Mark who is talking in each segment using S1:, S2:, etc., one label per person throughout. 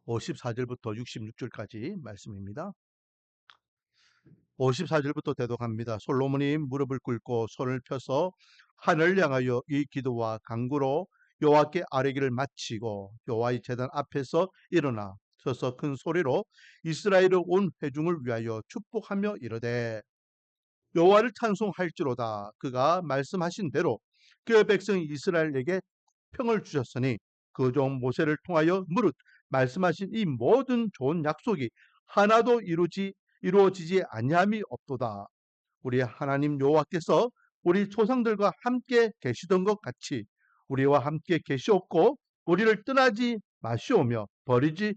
S1: 54절부터 66절까지 말씀입니다. 54절부터 대독합니다. 솔로몬이 무릎을 꿇고 손을 펴서 하늘을 향하여 이 기도와 간구로 여호와께 아뢰기를 마치고 여호와의 제단 앞에서 일어나 서서 큰 소리로 이스라엘의 온 회중을 위하여 축복하며 이르되 여호와를 찬송할지로다. 그가 말씀하신 대로 그의 백성 이스라엘에게 평을 주셨으니 그 종 모세를 통하여 무릇 말씀하신 이 모든 좋은 약속이 하나도 이루어지지 아니함이 없도다. 우리 하나님 여호와께서 우리 조상들과 함께 계시던 것 같이 우리와 함께 계시옵고 우리를 떠나지 마시오며 버리지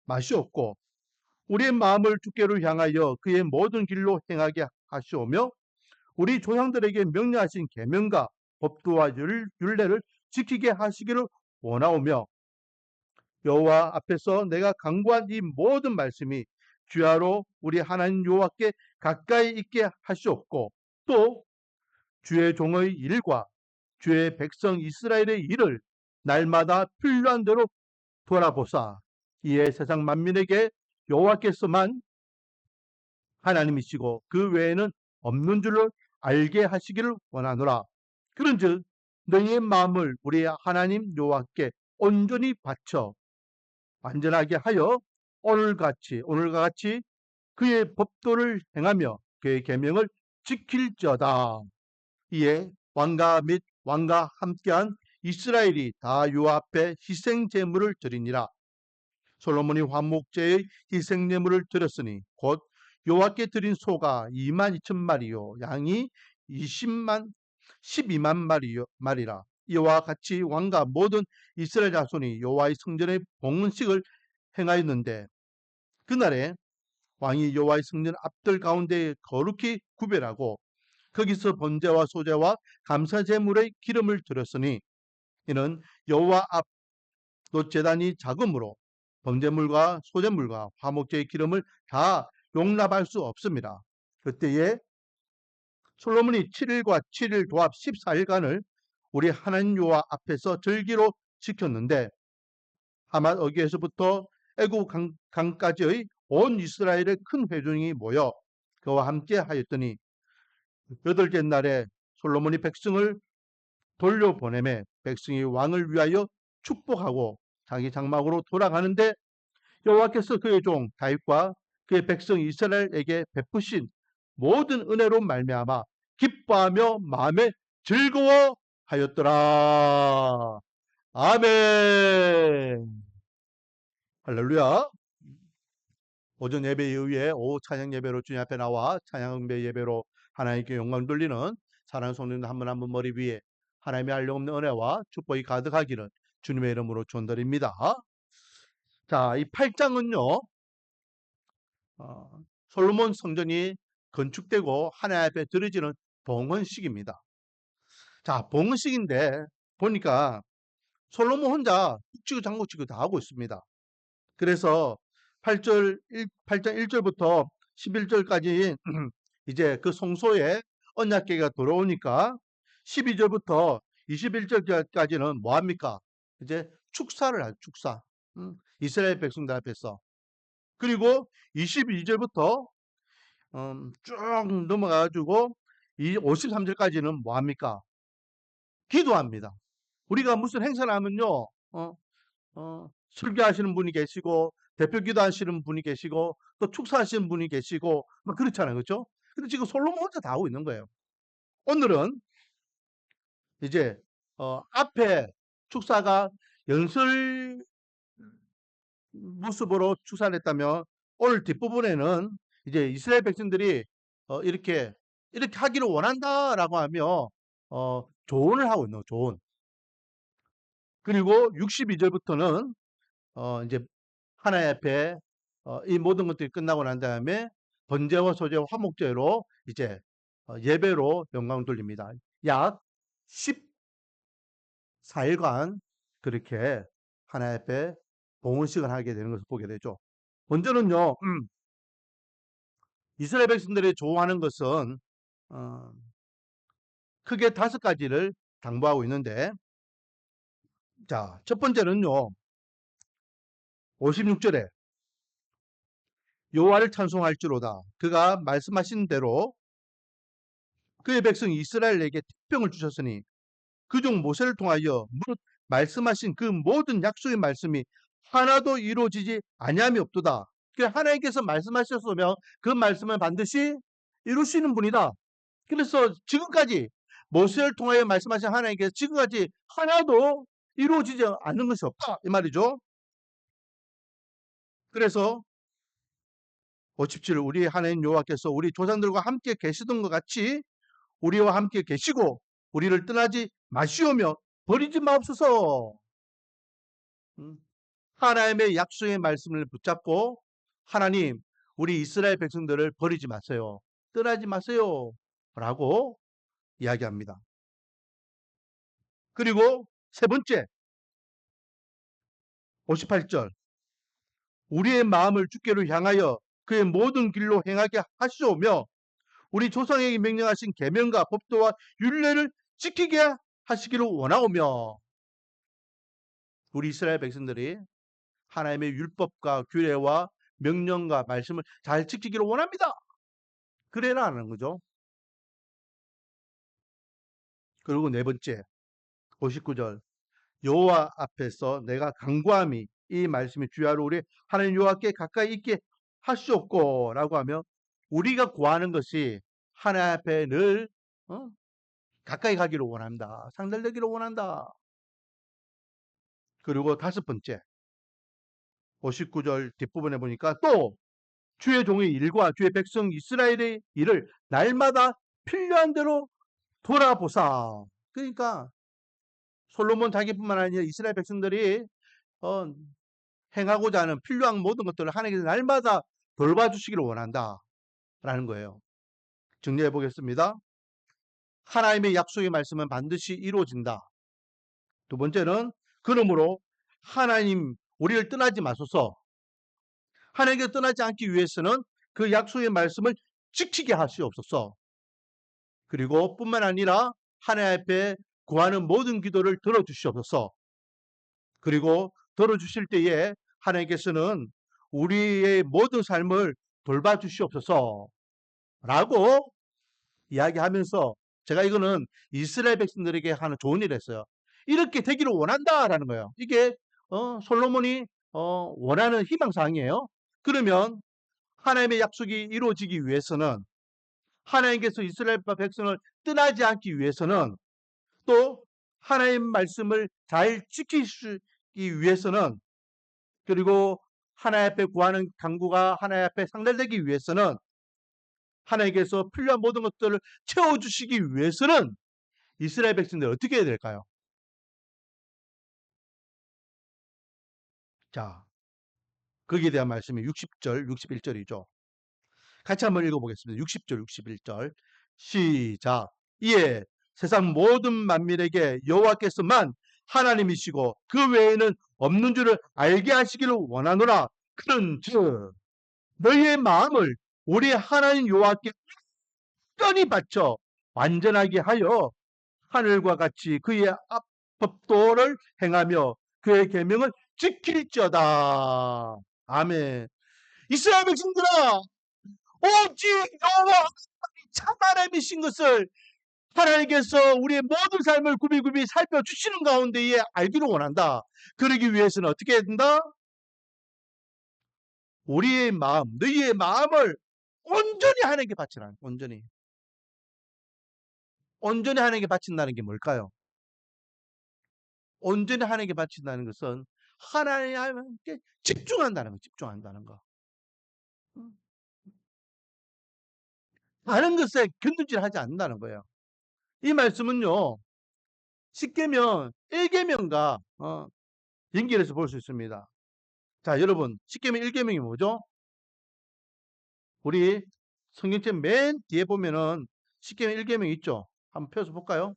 S1: 마시옵고 우리의 마음을 주께로 향하여 그의 모든 길로 행하게 하시오며 우리 조상들에게 명령하신 계명과 법도와 율례를 지키게 하시기를 원하오며 여호와 앞에서 내가 간구한 이 모든 말씀이 주야로 우리 하나님 여호와께 가까이 있게 하시옵고 또 주의 종의 일과 주의 백성 이스라엘의 일을 날마다 필요한 대로 돌아보사 이에 세상 만민에게 여호와께서만 하나님이시고 그 외에는 없는 줄로 알게 하시기를 원하노라. 그런즉 너희의 마음을 우리 하나님 여호와께 온전히 바쳐 완전하게 하여 오늘과 같이 그의 법도를 행하며 그의 계명을 지킬지어다. 이에 왕과 및 왕과 함께한 이스라엘이 다 여호와 앞에 희생 제물을 드리니라. 솔로몬이 화목제의 희생 제물을 드렸으니 곧 여호와께 드린 소가 2만 2천 마리요 양이 12만 마리라. 이와 같이 왕과 모든 이스라엘 자손이 여호와의 성전의 봉헌식을 행하였는데 그날에 왕이 여호와의 성전 앞들 가운데 거룩히 구별하고 거기서 번제와 소제와 감사 제물의 기름을 드렸으니 이는 여호와 앞 제단이 작으므로 번제물과 소제물과 화목제의 기름을 다 용납할 수 없습니다. 그때에 솔로몬이 7일과 7일 도합 14일간을 우리 하나님 여호와 앞에서 절기로 지켰는데 하맛 어귀에서부터 애굽 강까지의 온 이스라엘의 큰 회중이 모여 그와 함께 하였더니 여덟째 날에 솔로몬이 백성을 돌려보내매 백성이 왕을 위하여 축복하고 자기 장막으로 돌아가는데 여호와께서 그의 종 다윗과 그의 백성 이스라엘에게 베푸신 모든 은혜로 말미암아 기뻐하며 마음에 즐거워하였더라. 아멘. 할렐루야. 오전 예배 이후에 오후 찬양 예배로 주님 앞에 나와 찬양 예배로 하나님께 영광 돌리는 사랑하는 성도님들 한 분 한 분 머리 위에 하나님의 한량없는 은혜와 축복이 가득하기를 주님의 이름으로 축원드립니다. 자, 이 8장은요. 솔로몬 성전이 건축되고 하나님 앞에 드려지는 봉헌식입니다. 자, 봉헌식인데 보니까 솔로몬 혼자 북치고 장구치고 다 하고 있습니다. 그래서 8장 1절부터 11절까지 이제 그 성소에 언약궤가 들어오니까 12절부터 21절까지는 뭐 합니까? 이제 축사를 하죠. 축사. 이스라엘 백성들 앞에서. 그리고 22절부터 쭉 넘어가가지고 이 53절까지는 뭐 합니까? 기도합니다. 우리가 무슨 행사를 하면요, 설교하시는 분이 계시고, 대표 기도하시는 분이 계시고, 또 축사하시는 분이 계시고, 막 그렇잖아요. 그렇죠? 근데 지금 솔로몬 혼자 다 하고 있는 거예요. 오늘은 이제, 앞에 축사가 연설 모습으로 축사를 했다면, 오늘 뒷부분에는 이제 이스라엘 백성들이 이렇게 하기를 원한다라고 하며, 조언을 하고 있는 거예요. 조언. 그리고 62절부터는 이제 하나님 앞에 이 모든 것들이 끝나고 난 다음에 번제와 소제와 화목제로 이제 예배로 영광을 돌립니다. 약 14일간 그렇게 하나님 앞에 봉헌식을 하게 되는 것을 보게 되죠. 먼저는요, 이스라엘 백성들이 좋아하는 것은 어, 크게 5가지를 당부하고 있는데, 자, 첫 번째는요, 56절에 여호와를 찬송할지로다. 그가 말씀하신 대로 그의 백성 이스라엘에게 특병을 주셨으니 그중 모세를 통하여 무릇 말씀하신 그 모든 약속의 말씀이 하나도 이루어지지 아니함이 없도다. 하나님께서 말씀하셨으면 그 말씀을 반드시 이루시는 분이다. 그래서 지금까지 모세를 통하여 말씀하신 하나님께서 지금까지 하나도 이루어지지 않는 것이 없다 이 말이죠. 그래서 57 우리 하나님 여호와께서 우리 조상들과 함께 계시던 것 같이 우리와 함께 계시고 우리를 떠나지 마시오며 버리지 마옵소서. 하나님의 약속의 말씀을 붙잡고 하나님 우리 이스라엘 백성들을 버리지 마세요. 떠나지 마세요. 라고 이야기합니다. 그리고 세 번째 58절 우리의 마음을 주께로 향하여 그의 모든 길로 행하게 하시오며 우리 조상에게 명령하신 계명과 법도와 율례를 지키게 하시기를 원하오며 우리 이스라엘 백성들이 하나님의 율법과 규례와 명령과 말씀을 잘 지키기를 원합니다. 그래라 하는 거죠. 그리고 네 번째 59절 여호와 앞에서 내가 간구함이 이 말씀이 주야로 우리 하나님 여호와께 가까이 있게 하시옵고 라고 하며 우리가 구하는 것이 하나님 앞에 늘 가까이 가기를 원한다. 상달되기를 원한다. 그리고 다섯 번째 59절 뒷부분에 보니까 또 주의 종의 일과 주의 백성 이스라엘의 일을 날마다 필요한 대로 돌아보사. 그러니까 솔로몬 자기뿐만 아니라 이스라엘 백성들이 행하고자 하는 필요한 모든 것들을 하나님께서 날마다 돌봐주시기를 원한다라는 거예요. 정리해 보겠습니다. 하나님의 약속의 말씀은 반드시 이루어진다. 두 번째는 그러므로 하나님 우리를 떠나지 마소서. 하나님께 떠나지 않기 위해서는 그 약속의 말씀을 지키게 하시옵소서. 그리고 뿐만 아니라 하나님 앞에 구하는 모든 기도를 들어주시옵소서. 그리고 들어주실 때에 하나님께서는 우리의 모든 삶을 돌봐주시옵소서 라고 이야기하면서 제가 이거는 이스라엘 백성들에게 하는 좋은 일을 했어요. 이렇게 되기를 원한다라는 거예요. 이게 솔로몬이 원하는 희망사항이에요. 그러면 하나님의 약속이 이루어지기 위해서는 하나님께서 이스라엘 백성을 떠나지 않기 위해서는 또 하나님 말씀을 잘 지키기 위해서는 그리고 하나님 앞에 구하는 간구가 하나님 앞에 상달되기 위해서는 하나님께서 필요한 모든 것들을 채워주시기 위해서는 이스라엘 백성들이 어떻게 해야 될까요? 자, 거기에 대한 말씀이 60절, 61절이죠. 같이 한번 읽어보겠습니다. 60절, 61절. 시작. 이에 세상 모든 만민에게 여호와께서만 하나님이시고 그 외에는 없는 줄을 알게 하시기를 원하노라. 그런즉 너희의 마음을 우리 하나님 여호와께 완전히 바쳐 완전하게 하여 하늘과 같이 그의 법도를 행하며 그의 계명을 지킬지어다. 아멘. 이스라엘 백성들아 오직 여호와 참 하나님이신 것을 하나님께서 우리의 모든 삶을 굽이굽이 살펴주시는 가운데에 알기를 원한다. 그러기 위해서는 어떻게 해야 된다? 우리의 마음, 너희의 마음을 온전히 하나님께 바치라. 온전히. 온전히 하나님께 바친다는 게 뭘까요? 온전히 하나님께 바친다는 것은 하나님께 집중한다는 거, 집중한다는 거. 다른 것에 견두질 하지 않는다는 거예요. 이 말씀은요, 십계명 1계명과 연결해서 볼 수 있습니다. 자, 여러분, 십계명 1계명이 뭐죠? 우리 성경책 맨 뒤에 보면은 십계명 1계명 있죠? 한번 펴서 볼까요?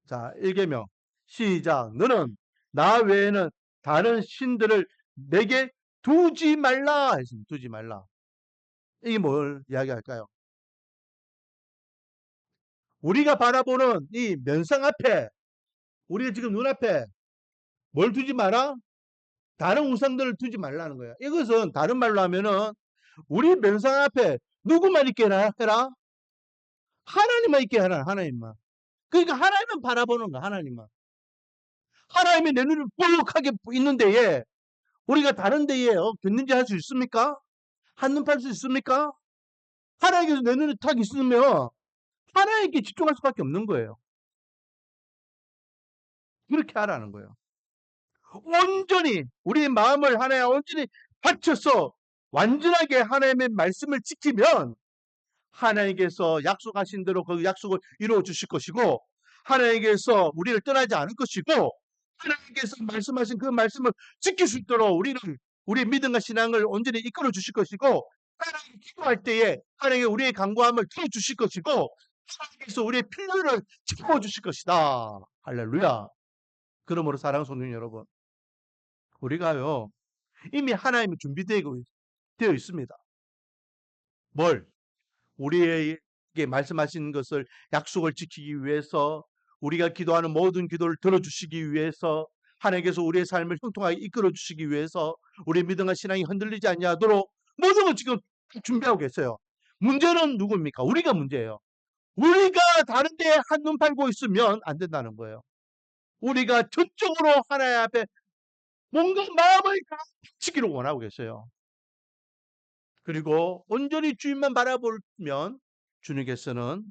S1: 자, 1계명 시작. 너는 나 외에는 다른 신들을 내게 두지 말라 했습니다. 두지 말라. 이게 뭘 이야기할까요? 우리가 바라보는 이 면상 앞에 우리가 지금 눈앞에 뭘 두지 마라? 다른 우상들을 두지 말라는 거야. 이것은 다른 말로 하면은 우리 명상 앞에 누구만 있게 해라? 하나님만 있게 해라. 하나님만. 그러니까 하나님만 바라보는 거야. 하나님만. 하나님이 내 눈을 뻑하게 있는 데에 우리가 다른 데에 겼는지 할 수 있습니까? 한눈 팔 수 있습니까? 하나님께서 내 눈에 탁 있으면 하나님께 집중할 수밖에 없는 거예요. 그렇게 하라는 거예요. 온전히 우리 마음을 하나님께 온전히 바쳐서 완전하게 하나님의 말씀을 지키면 하나님께서 약속하신 대로 그 약속을 이루어 주실 것이고, 하나님께서 우리를 떠나지 않을 것이고, 하나님께서 말씀하신 그 말씀을 지킬 수 있도록 우리 믿음과 신앙을 온전히 이끌어 주실 것이고, 하나님께 기도할 때에 하나님께 우리의 간구함을 들어 주실 것이고, 하나님께서 우리의 필요를 채워 주실 것이다. 할렐루야. 그러므로 사랑하는 성도 여러분, 우리가요 이미 하나님이 준비되어 있습니다. 뭘? 우리에게 말씀하신 것을 약속을 지키기 위해서, 우리가 기도하는 모든 기도를 들어주시기 위해서, 하나님께서 우리의 삶을 형통하게 이끌어 주시기 위해서, 우리의 믿음과 신앙이 흔들리지 않도록 모든 걸 지금 준비하고 계세요. 문제는 누굽니까? 우리가 문제예요. 우리가 다른 데에 한눈 팔고 있으면 안 된다는 거예요. 우리가 전적으로 하나님 앞에 뭔가 마음을 바치기를 원하고 계세요. 그리고 온전히 주님만 바라보면 주님께서는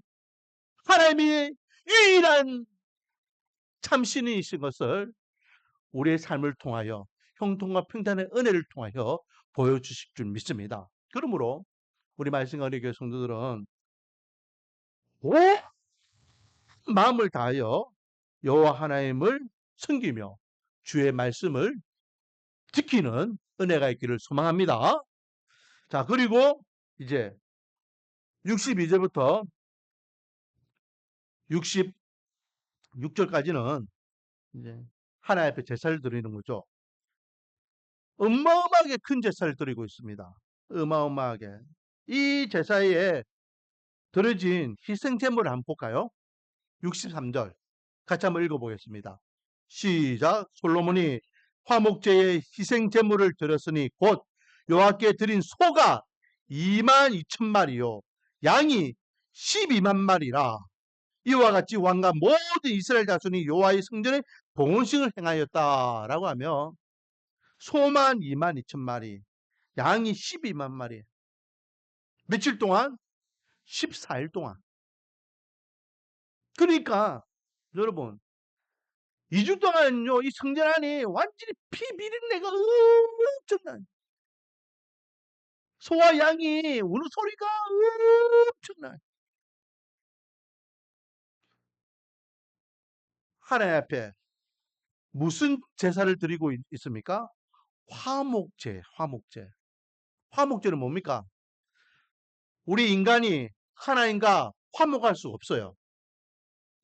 S1: 하나님이 유일한 참신이신 것을 우리의 삶을 통하여 형통과 평탄의 은혜를 통하여 보여주실 줄 믿습니다. 그러므로 우리 말씀가리 교회 성도들은 온 마음을 다하여 여호와 하나님을 섬기며 주의 말씀을 지키는 은혜가 있기를 소망합니다. 자, 그리고 이제 62절부터 66절까지는 이제 하나님 앞에 제사를 드리는 거죠. 어마어마하게 큰 제사를 드리고 있습니다. 어마어마하게. 이 제사에 드려진 희생제물을 한번 볼까요? 63절 같이 한번 읽어보겠습니다. 시작. 솔로몬이 화목제의 희생제물을 드렸으니 곧 여호와께 드린 소가 22,000마리요 양이 12만 마리라. 이와 같이 왕과 모든 이스라엘 자손이 여호와의 성전에 봉헌식을 행하였다라고 하며, 소만 22,000마리, 양이 12만 마리. 며칠 동안? 14일 동안. 그러니까 여러분 2주 동안요 이 성전 안이 완전히 피 비린내가 엄청난, 소와 양이 우는 소리가 엄청난, 하나님 앞에 무슨 제사를 드리고 있습니까? 화목제. 화목제는 뭡니까? 우리 인간이 하나님과 화목할 수 없어요.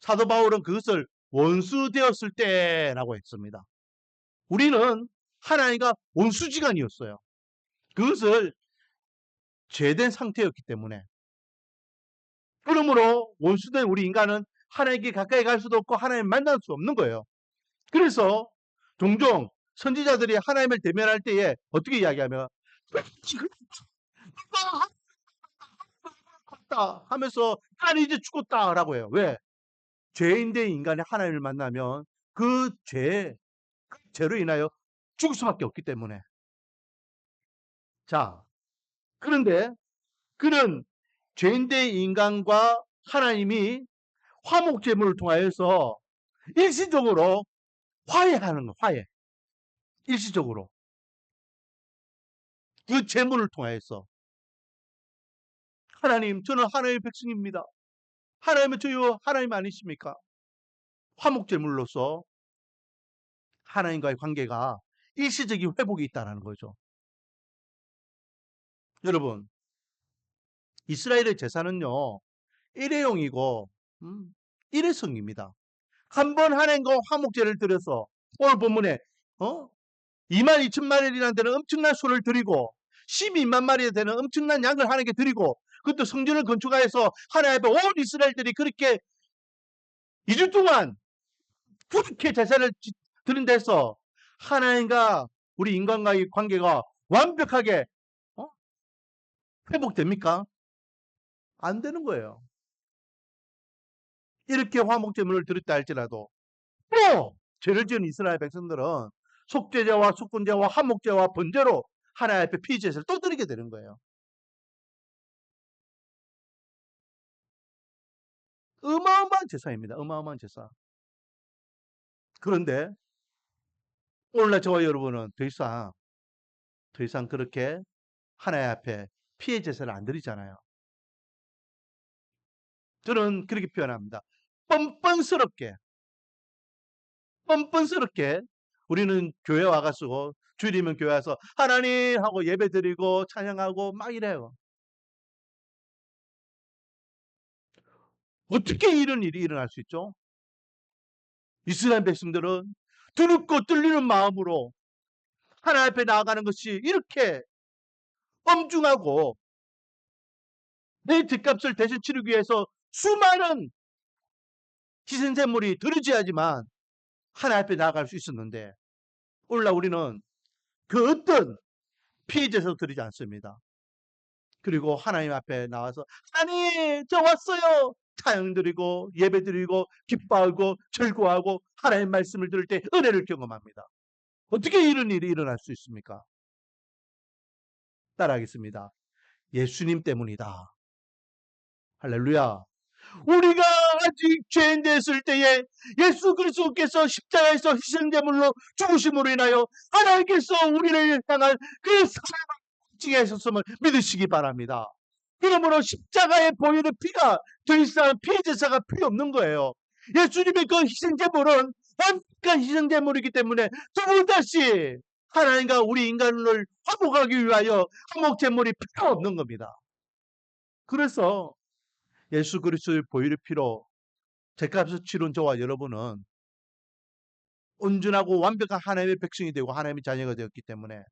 S1: 사도 바울은 그것을 원수 되었을 때라고 했습니다. 우리는 하나님과 원수지간이었어요. 그것을 죄된 상태였기 때문에. 그러므로 원수된 우리 인간은 하나님께 가까이 갈 수도 없고 하나님 만날 수 없는 거예요. 그래서 종종 선지자들이 하나님을 대면할 때에 어떻게 이야기하면 하면서 나는 이제 죽었다라고 해요. 왜? 죄인된 인간이 하나님을 만나면 그 죄로 인하여 죽을 수밖에 없기 때문에. 자, 그런데 그는 죄인된 인간과 하나님이 화목제물을 통하여서 일시적으로 화해하는 거, 화해. 일시적으로. 그 제물을 통하여서. 하나님, 저는 하나님의 백성입니다. 하나님은 저요, 하나님 아니십니까? 화목제물로서 하나님과의 관계가 일시적인 회복이 있다는 거죠. 여러분, 이스라엘의 제사는요, 일회용이고, 일회성입니다. 한 번 하나님과 화목제를 드려서, 오늘 본문에, 22,000마리라는 데는 엄청난 소를 드리고, 12만 마리에 되는 엄청난 양을 하나님께 드리고, 그것도 성전을 건축하여서 하나님 앞에 온 이스라엘들이 그렇게 2주 동안 그렇게 제사를 드린 데서 하나님과 우리 인간과의 관계가 완벽하게 회복됩니까? 안 되는 거예요. 이렇게 화목제물을 드렸다 할지라도 또 죄를 지은 이스라엘 백성들은 속죄제와 속건제와 화목제와 번제로 하나님 앞에 피제사를 또 드리게 되는 거예요. 어마어마한 제사입니다. 어마어마한 제사. 그런데 오늘날 저와 여러분은 더 이상 그렇게 하나님 앞에 피해 제사를 안 드리잖아요. 저는 그렇게 표현합니다. 뻔뻔스럽게 우리는 교회 와가지고 주일이면 교회 와서 하나님 하고 예배 드리고 찬양하고 막 이래요. 어떻게 이런 일이 일어날 수 있죠? 이스라엘 백성들은 두렵고 떨리는 마음으로 하나님 앞에 나아가는 것이 이렇게 엄중하고 내 뒷값을 대신 치르기 위해서 수많은 희생제물이 들어져야지만 하나님 앞에 나아갈 수 있었는데 오늘날 우리는 그 어떤 피해제사도 드리지 않습니다. 그리고 하나님 앞에 나와서 하나님 저 왔어요 찬양 드리고 예배 드리고 기뻐하고 즐거워하고 하나님 말씀을 들을 때 은혜를 경험합니다. 어떻게 이런 일이 일어날 수 있습니까? 따라하겠습니다. 예수님 때문이다. 할렐루야. 우리가 아직 죄인 됐을 때에 예수 그리스도께서 십자가에서 희생제물로 죽으심으로 인하여 하나님께서 우리를 향한 그 사랑을 증하셨음을 믿으시기 바랍니다. 그러므로 십자가에 보이는 피가 더 이상 피제사가 필요 없는 거예요. 예수님의 그 희생제물은 완벽한 희생제물이기 때문에 또다시 하나님과 우리 인간을 화목하기 위하여 화목제물이 필요 없는 겁니다. 그래서 예수 그리스도의 보혈의 피로 죄값을 치른 저와 여러분은 온전하고 완벽한 하나님의 백성이 되고 하나님의 자녀가 되었기 때문에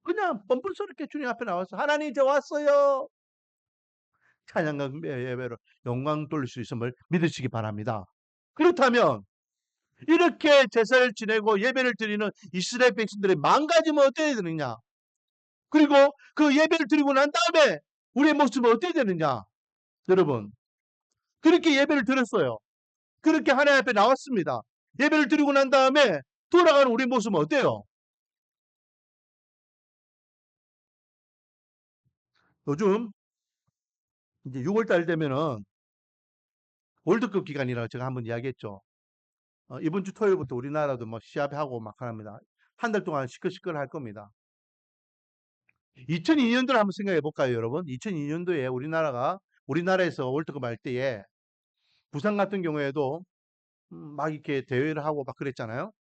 S1: 그냥 뻔뻔스럽게 주님 앞에 나와서 하나님 이제 왔어요. 찬양과 예배로 영광 돌릴 수 있음을 믿으시기 바랍니다. 그렇다면 이렇게 제사를 지내고 예배를 드리는 이스라엘 백성들의 망가짐은 어떻게 되느냐? 그리고 그 예배를 드리고 난 다음에 우리의 모습은 어떻게 되느냐? 여러분 그렇게 예배를 드렸어요. 그렇게 하나님 앞에 나왔습니다. 예배를 드리고 난 다음에 돌아가는 우리 모습은 어때요? 요즘 이제 6월달 되면은 월드컵 기간이라고 제가 한번 이야기했죠. 이번 주 토요일부터 우리나라도 뭐 시합하고 막 합니다. 한 달 동안 시끌시끌 할 겁니다. 2002년도를 한번 생각해 볼까요, 여러분? 2002년도에 우리나라에서 월드컵 할 때에 부산 같은 경우에도 막 이렇게 대회를 하고 막 그랬잖아요.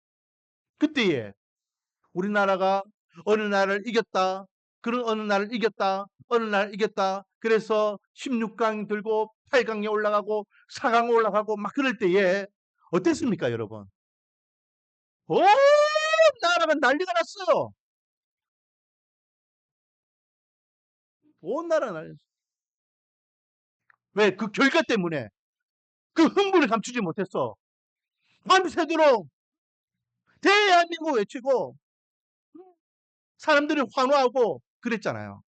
S1: 그때에 우리나라가 어느 나라를 이겼다. 그런 어느 나라를 이겼다. 어느 나라를 이겼다. 그래서 16강 들고 8강에 올라가고 4강 올라가고 막 그럴 때에 어땠습니까, 여러분? 온 나라가 난리가 났어요. 온 나라가 난리 났어요. 왜? 그 결과 때문에 그 흥분을 감추지 못했어. 밤새도록 대한민국 외치고 사람들이 환호하고 그랬잖아요.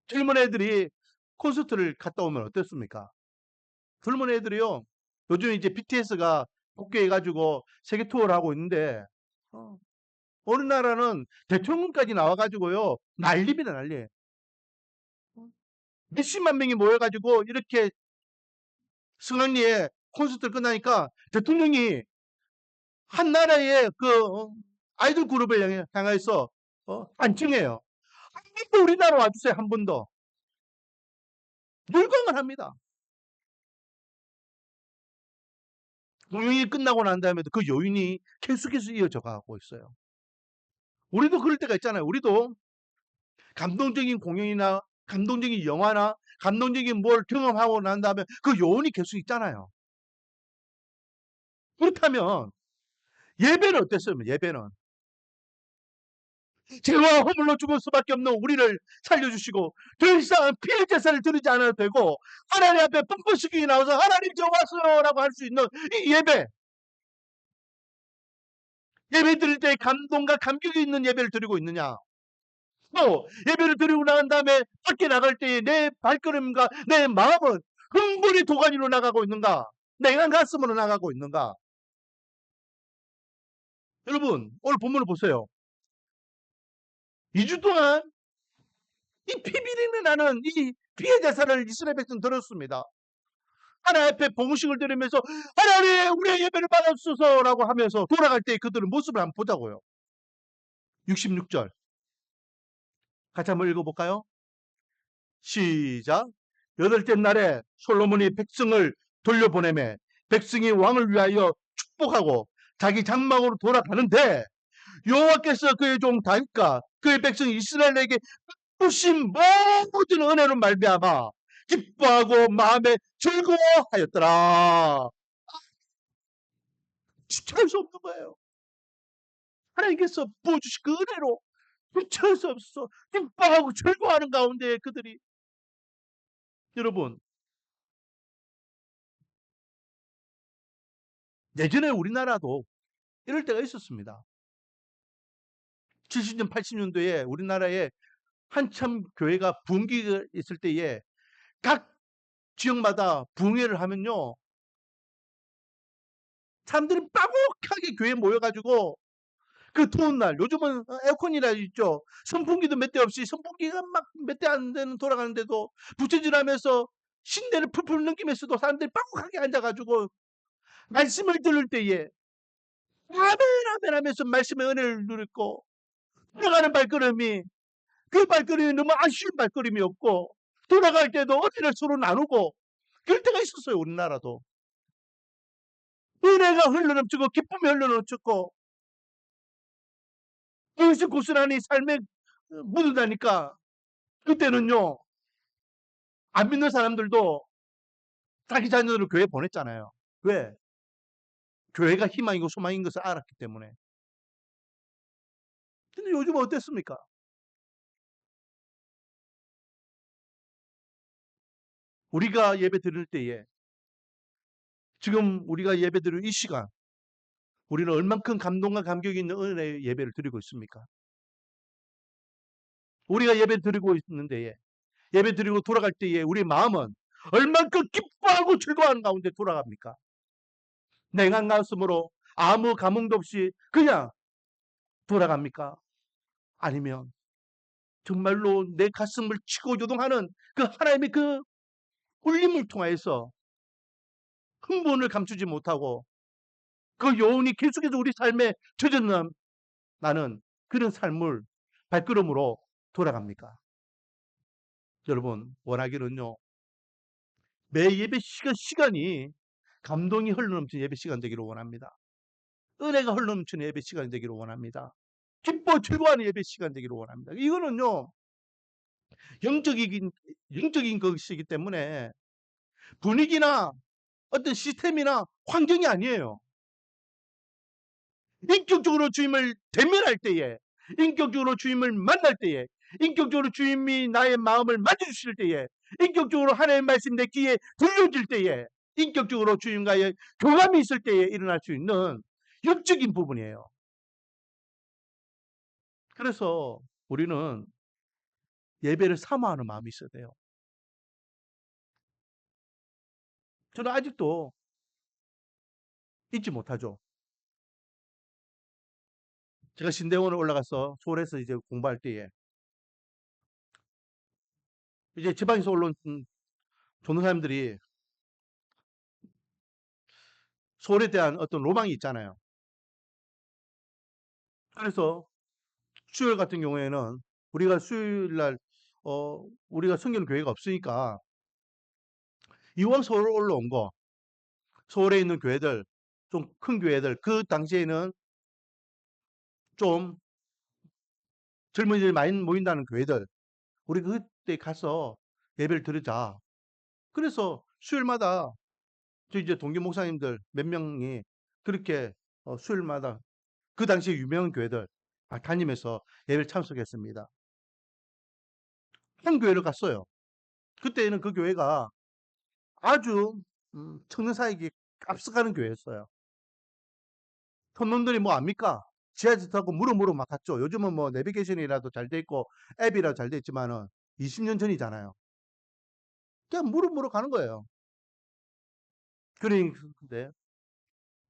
S1: 젊은 애들이 콘서트를 갔다 오면 어땠습니까? 젊은 애들이요. 요즘 이제 BTS가 복귀해가지고 세계 투어를 하고 있는데 어, 어느 나라는 대통령까지 나와가지고요. 난립니다, 난리. 몇십만 명이 모여가지고 이렇게 승한리에 콘서트를 끝나니까 대통령이 한 나라의 아이돌 그룹을 향해서 안증해요. 한 번 더 우리나라 와주세요. 한 번 더. 열광을 합니다. 공연이 끝나고 난 다음에도 그 요인이 계속해서 이어져 가고 있어요. 우리도 그럴 때가 있잖아요. 우리도 감동적인 공연이나 감동적인 영화나 감동적인 뭘 경험하고 난 다음에 그 요인이 계속 있잖아요. 그렇다면 예배는 어땠어요? 예배는 죄와 허물로 죽을 수밖에 없는 우리를 살려주시고 더 이상 피해 제사를 드리지 않아도 되고 하나님 앞에 뻔뻔스럽게 나와서 하나님 저 왔어요 라고 할 수 있는 이 예배 예배 드릴 때 감동과 감격이 있는 예배를 드리고 있느냐? 또 예배를 드리고 나간 다음에 밖에 나갈 때에 내 발걸음과 내 마음은 흥분의 도가니로 나가고 있는가? 냉한 가슴으로 나가고 있는가? 여러분, 오늘 본문을 보세요. 2주 동안 이 피비린내 나는 이 피해 자살을 이스라엘 백성 들었습니다. 하나님 앞에 봉식을 드리면서 하나님 우리의 예배를 받아주소서라고 하면서 돌아갈 때 그들의 모습을 한번 보자고요. 66절 같이 한번 읽어볼까요? 시작. 여덟째 날에 솔로몬이 백성을 돌려보내매 백성이 왕을 위하여 축복하고 자기 장막으로 돌아가는데 여호와께서 그의 종 다윗과 그의 백성 이스라엘에게 주신 모든 은혜로 말미암아 기뻐하고 마음에 즐거워하였더라. 주체할 수 없는 거예요. 하나님께서 부어주신 그 은혜로 주체할 수 없어 기뻐하고 즐거워하는 가운데 그들이 여러분 예전에 우리나라도 이럴 때가 있었습니다. 70년 80년도에 우리나라에 한참 교회가 붕괴가 있을 때에 각 지역마다 붕괴를 하면요 사람들이 빠곡하게 교회에 모여가지고 그 더운 날 요즘은 에어컨이라 있죠. 선풍기도 몇 대 없이 선풍기가 막 몇 대 안 되는 돌아가는데도 부채질하면서 신내를 풀풀 넘기면서도 사람들이 빠곡하게 앉아가지고 말씀을 들을 때에 아멘 아멘 하면서 말씀의 은혜를 누렸고 돌아가는 발걸음이 그 발걸음이 너무 아쉬운 발걸음이었고 돌아갈 때도 은혜를 서로 나누고 그럴 때가 있었어요. 우리나라도 은혜가 흘러넘치고 기쁨이 흘러넘쳤고 그것이 고스란히 삶에 묻어나니까 그때는요 안 믿는 사람들도 자기 자녀들을 교회 보냈잖아요. 왜? 교회가 희망이고 소망인 것을 알았기 때문에. 근데 요즘은 어땠습니까? 우리가 예배 드릴 때에 지금 우리가 예배 드릴 이 시간 우리는 얼만큼 감동과 감격이 있는 은혜의 예배를 드리고 있습니까? 우리가 예배 드리고 있는 데에 예배 드리고 돌아갈 때에 우리 마음은 얼만큼 기뻐하고 즐거워하는 가운데 돌아갑니까? 냉한 가슴으로 아무 감흥도 없이 그냥 돌아갑니까? 아니면 정말로 내 가슴을 치고 조동하는 그 하나님의 그 울림을 통하여서 흥분을 감추지 못하고 그 여운이 계속해서 우리 삶에 젖어나는 그런 삶을 발걸음으로 돌아갑니까? 여러분 원하기는요. 매 예배 시간이 감동이 흘러넘치는 예배 시간 되기를 원합니다. 은혜가 흘러넘치는 예배 시간이 되기를 원합니다. 기뻐 즐거워하는 예배 시간 되기를 원합니다. 이거는요. 영적인 영적인 것이기 때문에 분위기나 어떤 시스템이나 환경이 아니에요. 인격적으로 주님을 대면할 때에, 인격적으로 주님을 만날 때에, 인격적으로 주님이 나의 마음을 만져주실 때에, 인격적으로 하나님의 말씀 내 귀에 들려질 때에, 인격적으로 주님과의 교감이 있을 때에 일어날 수 있는 영적인 부분이에요. 그래서 우리는 예배를 사모하는 마음이 있어야 돼요. 저는 아직도 잊지 못하죠. 제가 신대원에 올라가서 서울에서 이제 공부할 때에 이제 지방에서 올라온 전도사님들이 서울에 대한 어떤 로망이 있잖아요. 그래서 수요일 같은 경우에는 우리가 수요일 날 우리가 성경 교회가 없으니까 이왕 서울 올라온 거 서울에 있는 교회들 좀 큰 교회들 그 당시에는 좀 젊은이들이 많이 모인다는 교회들 우리 그때 가서 예배를 드리자. 그래서 수요일마다 저 이제 동기 목사님들 몇 명이 그렇게 수요일마다 그 당시에 유명한 교회들 다니면서 예배를 참석했습니다. 한 교회를 갔어요. 그때는 그 교회가 아주 청년 사역이 앞서가는 교회였어요. 촌놈들이 뭐 압니까? 지하철 타고 무릎무릎 막 갔죠. 요즘은 뭐 내비게이션이라도 잘 돼 있고 앱이라도 잘 돼 있지만은 20년 전이잖아요. 그냥 무릎무릎 가는 거예요. 그런데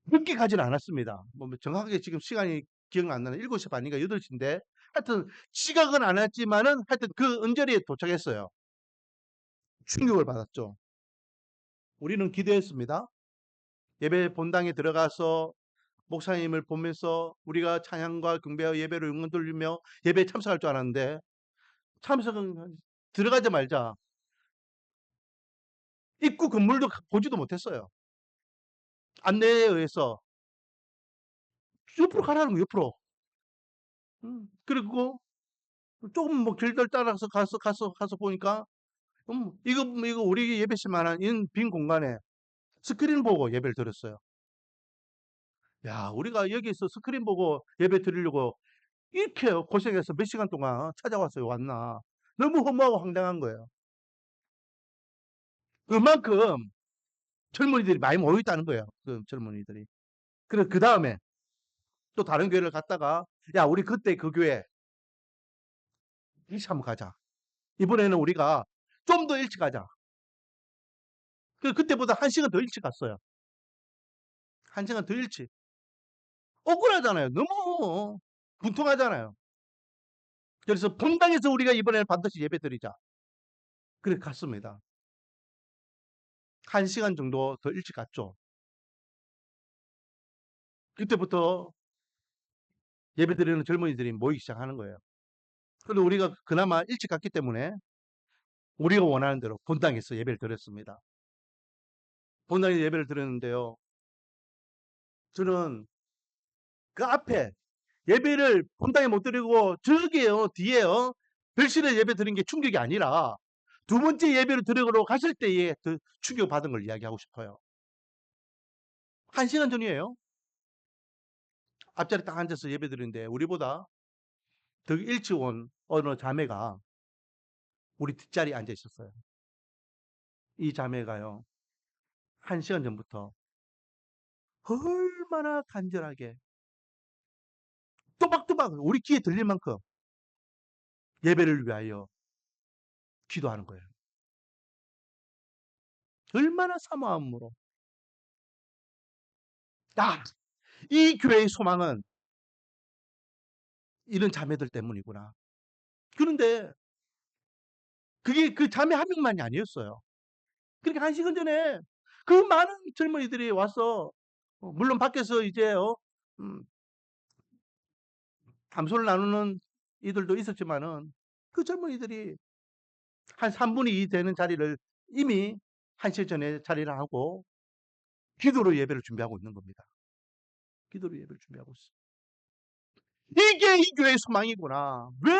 S1: 늦게 가지는 않았습니다. 뭐 정확하게 지금 시간이 기억 안 나는 7시 반인가 8시인데 하여튼 지각은 안 했지만은 하여튼 그 언저리에 도착했어요. 충격을 받았죠. 우리는 기대했습니다. 예배 본당에 들어가서 목사님을 보면서 우리가 찬양과 경배와 예배로 영광 돌리며 예배에 참석할 줄 알았는데 참석은 들어가자마자 입구 건물도 보지도 못했어요. 안내에 의해서 옆으로 가라는 거예요. 옆으로. 그리고 조금 뭐 길들 따라서 가서 보니까 이거 우리 예배 실만한 이 빈 공간에 스크린 보고 예배를 드렸어요. 야, 우리가 여기서 스크린 보고 예배 드리려고 이렇게 고생해서 몇 시간 동안 찾아왔어요. 왔나. 너무 허무하고 황당한 거예요. 그만큼 젊은이들이 많이 모여있다는 거예요. 그 젊은이들이. 그래서 그 다음에 또 다른 교회를 갔다가 야, 우리 그때 그 교회 일찍 한번 가자. 이번에는 우리가 좀 더 일찍 가자. 그때보다 1시간 더 일찍 갔어요. 1시간 더 일찍. 억울하잖아요. 너무 분통하잖아요. 그래서 본당에서 우리가 이번에는 반드시 예배 드리자. 그래 갔습니다. 1시간 정도 더 일찍 갔죠. 그때부터 예배 드리는 젊은이들이 모이기 시작하는 거예요. 그런데 우리가 그나마 일찍 갔기 때문에 우리가 원하는 대로 본당에서 예배를 드렸습니다. 본당에서 예배를 드렸는데요. 저는 그 앞에 예배를 본당에 못 드리고 저기에요, 뒤에요. 별실에 예배 드린 게 충격이 아니라 두 번째 예배를 드리러 갔을 때에 더 충격 받은 걸 이야기하고 싶어요. 1시간 전이에요. 앞자리 딱 앉아서 예배 드리는데 우리보다 더 일찍 온 어느 자매가 우리 뒷자리에 앉아 있었어요. 이 자매가요. 1시간 전부터 얼마나 간절하게 또박또박 우리 귀에 들릴 만큼 예배를 위하여 기도하는 거예요. 얼마나 사모함으로. 이 교회의 소망은 이런 자매들 때문이구나. 그런데 그게 그 자매 한 명만이 아니었어요. 그러니까 1시간 전에 그 많은 젊은이들이 와서 물론 밖에서 이제요. 담소를 나누는 이들도 있었지만은 그 젊은이들이 한 3분의 2 되는 자리를 이미 1시간 전에 자리를 하고 기도로 예배를 준비하고 있는 겁니다. 기도로 예배를 준비하고 있어요. 이게 이 교회의 소망이구나. 왜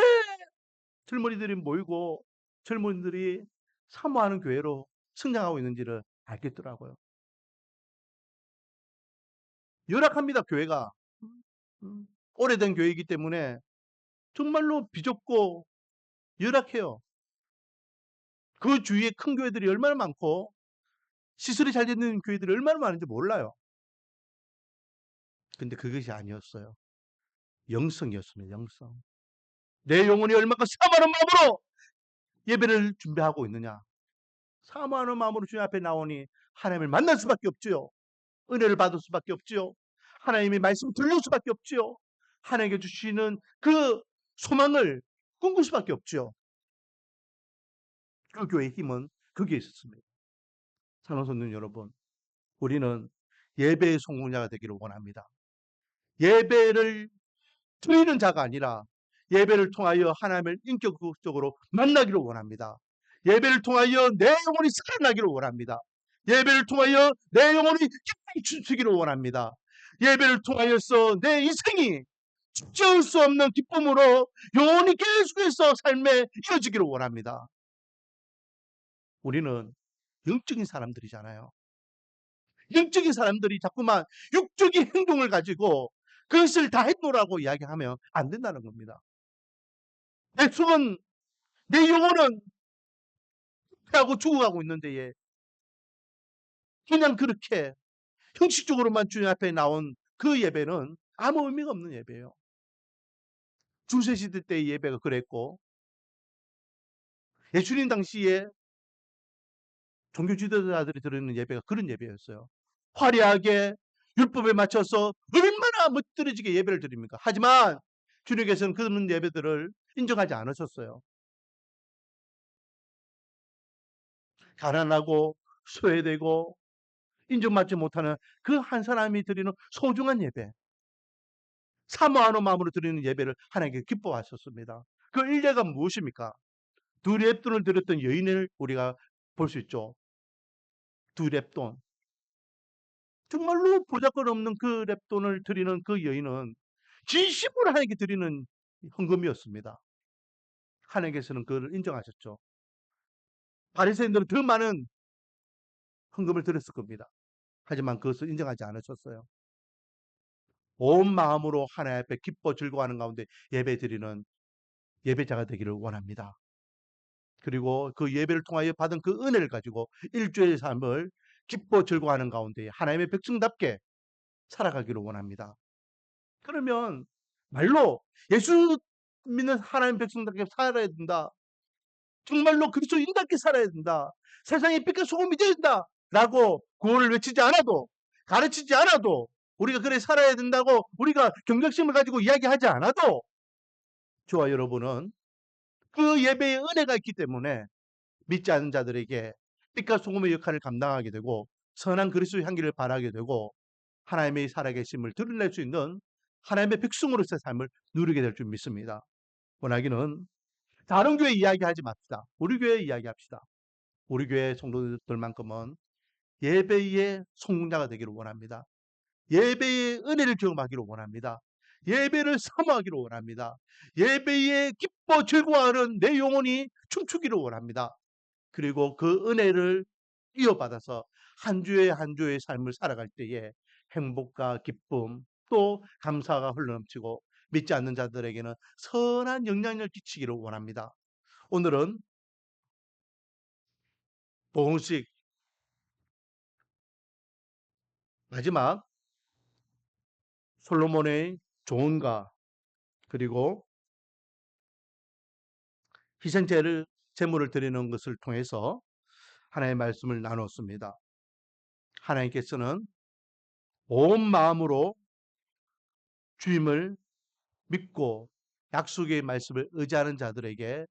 S1: 젊은이들이 모이고 젊은이들이 사모하는 교회로 성장하고 있는지를 알겠더라고요. 열악합니다, 교회가. 오래된 교회이기 때문에 정말로 비좁고 열악해요. 그 주위에 큰 교회들이 얼마나 많고 시설이 잘 되는 교회들이 얼마나 많은지 몰라요. 근데 그것이 아니었어요. 영성이었습니다. 영성. 내 영혼이 얼마큼 사모하는 마음으로 예배를 준비하고 있느냐. 사모하는 마음으로 주님 앞에 나오니 하나님을 만날 수밖에 없지요. 은혜를 받을 수밖에 없지요. 하나님의 말씀을 들을 수밖에 없지요. 하나님께 주시는 그 소망을 꿈꿀 수밖에 없지요. 그 교회의 힘은 거기에 있었습니다. 사랑하는 성도 여러분, 우리는 예배의 성공자가 되기를 원합니다. 예배를 드리는 자가 아니라 예배를 통하여 하나님을 인격적으로 만나기를 원합니다. 예배를 통하여 내 영혼이 살아나기를 원합니다. 예배를 통하여 내 영혼이 기쁨이 춤추기를 원합니다. 예배를 통하여서 내 인생이 축제할 수 없는 기쁨으로 영혼이 계속해서 삶에 이어지기를 원합니다. 우리는 영적인 사람들이잖아요. 영적인 사람들이 자꾸만 육적인 행동을 가지고 그것을 다 했노라고 이야기하면 안 된다는 겁니다. 내 속은, 내 영혼은 하고 죽어가고 있는데 그냥 그렇게 형식적으로만 주님 앞에 나온 그 예배는 아무 의미가 없는 예배예요. 중세 시대 때의 예배가 그랬고 예수님 당시에 종교 지도자들이 드리는 예배가 그런 예배였어요. 화려하게 율법에 맞춰서 얼마나 멋들어지게 예배를 드립니까? 하지만 주님께서는 그런 예배들을 인정하지 않으셨어요. 가난하고 소외되고 인정받지 못하는 그 한 사람이 드리는 소중한 예배, 사모하는 마음으로 드리는 예배를 하나님께 기뻐하셨습니다. 그 일례가 무엇입니까? 두 랩돈을 드렸던 여인을 우리가 볼 수 있죠. 두 랩돈. 정말로 보잘것없는 그 랩돈을 드리는 그 여인은 진심으로 하나님께 드리는 헌금이었습니다. 하나님께서는 그를 인정하셨죠. 바리새인들은 더 많은 헌금을 드렸을 겁니다. 하지만 그것을 인정하지 않으셨어요. 온 마음으로 하나님 앞에 기뻐 즐거워하는 가운데 예배 드리는 예배자가 되기를 원합니다. 그리고 그 예배를 통하여 받은 그 은혜를 가지고 일주일의 삶을 기뻐 즐거워하는 가운데 하나님의 백성답게 살아가기를 원합니다. 그러면 말로 예수 믿는 하나님 백성답게 살아야 된다. 정말로 그리스도인답게 살아야 된다. 세상의 빛과 소금이 되어야 된다. 라고 구호를 외치지 않아도 가르치지 않아도 우리가 그래 살아야 된다고 우리가 경각심을 가지고 이야기하지 않아도 저와 여러분은 그 예배의 은혜가 있기 때문에 믿지 않는 자들에게 빛과 소금의 역할을 감당하게 되고 선한 그리스도의 향기를 발하게 되고 하나님의 살아계심을 드러낼 수 있는 하나님의 백성으로서의 삶을 누리게 될 줄 믿습니다. 원하기는 다른 교회 이야기하지 맙시다. 우리 교회 이야기합시다. 우리 교회 성도들만큼은 예배의 성공자가 되기를 원합니다. 예배의 은혜를 경험하기를 원합니다. 예배를 사모하기를 원합니다. 예배에 기뻐 즐거워하는 내 영혼이 춤추기를 원합니다. 그리고 그 은혜를 이어받아서 한 주에 한 주의 삶을 살아갈 때에 행복과 기쁨 또 감사가 흘러넘치고 믿지 않는 자들에게는 선한 영향력을 끼치기를 원합니다. 오늘은 보험식 마지막 솔로몬의 조언과 그리고 희생제를 제물을 드리는 것을 통해서 하나님의 말씀을 나눴습니다. 하나님께서는 온 마음으로 주임을 믿고 약속의 말씀을 의지하는 자들에게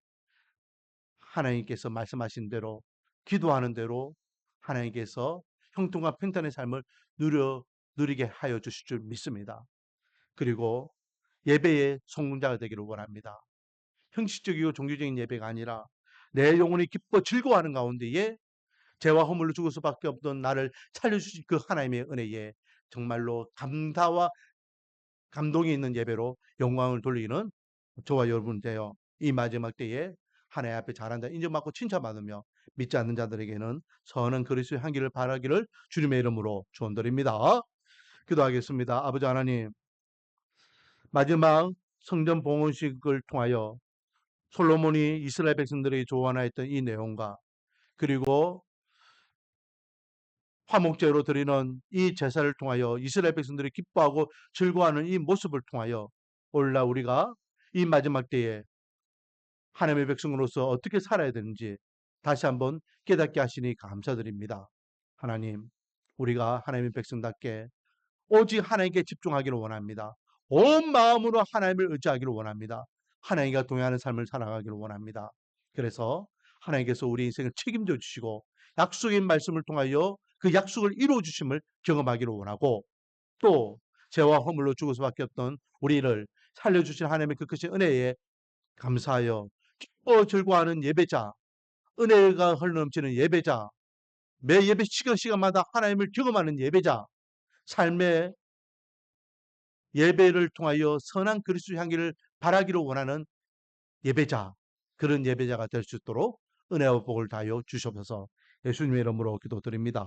S1: 하나님께서 말씀하신 대로 기도하는 대로 하나님께서 형통과 평탄의 삶을 누리게 하여 주실 줄 믿습니다. 그리고 예배의 성공자가 되기를 원합니다. 형식적이고 종교적인 예배가 아니라 내 영혼이 기뻐 즐거워하는 가운데에 죄와 허물로 죽을 수밖에 없던 나를 살려주신 그 하나님의 은혜에 정말로 감사와 감동이 있는 예배로 영광을 돌리는 저와 여러분 되어 이 마지막 때에 하나님 앞에 잘한다 인정받고 칭찬받으며 믿지 않는 자들에게는 선한 그리스도의 향기를 바라기를 주님의 이름으로 축원드립니다. 기도하겠습니다. 아버지 하나님, 마지막 성전 봉헌식을 통하여 솔로몬이 이스라엘 백성들에게 조언하였던 이 내용과 그리고 화목제로 드리는 이 제사를 통하여 이스라엘 백성들이 기뻐하고 즐거워하는 이 모습을 통하여 오늘날 우리가 이 마지막 때에 하나님의 백성으로서 어떻게 살아야 되는지 다시 한번 깨닫게 하시니 감사드립니다. 하나님, 우리가 하나님의 백성답게 오직 하나님께 집중하기를 원합니다. 온 마음으로 하나님을 의지하기를 원합니다. 하나님과 동행하는 삶을 살아가기를 원합니다. 그래서 하나님께서 우리 인생을 책임져 주시고 약속의 말씀을 통하여 그 약속을 이루어 주심을 경험하기를 원하고 또 죄와 허물로 죽을 수밖에 없던 우리를 살려주신 하나님의 그 크신 은혜에 감사하여 기뻐 즐거워하는 예배자, 은혜가 흘러넘치는 예배자, 매 예배 시간마다 하나님을 경험하는 예배자, 삶의 예배를 통하여 선한 그리스도 향기를 바라기를 원하는 예배자, 그런 예배자가 될 수 있도록 은혜와 복을 다하여 주시옵소서. 예수님의 이름으로 기도드립니다.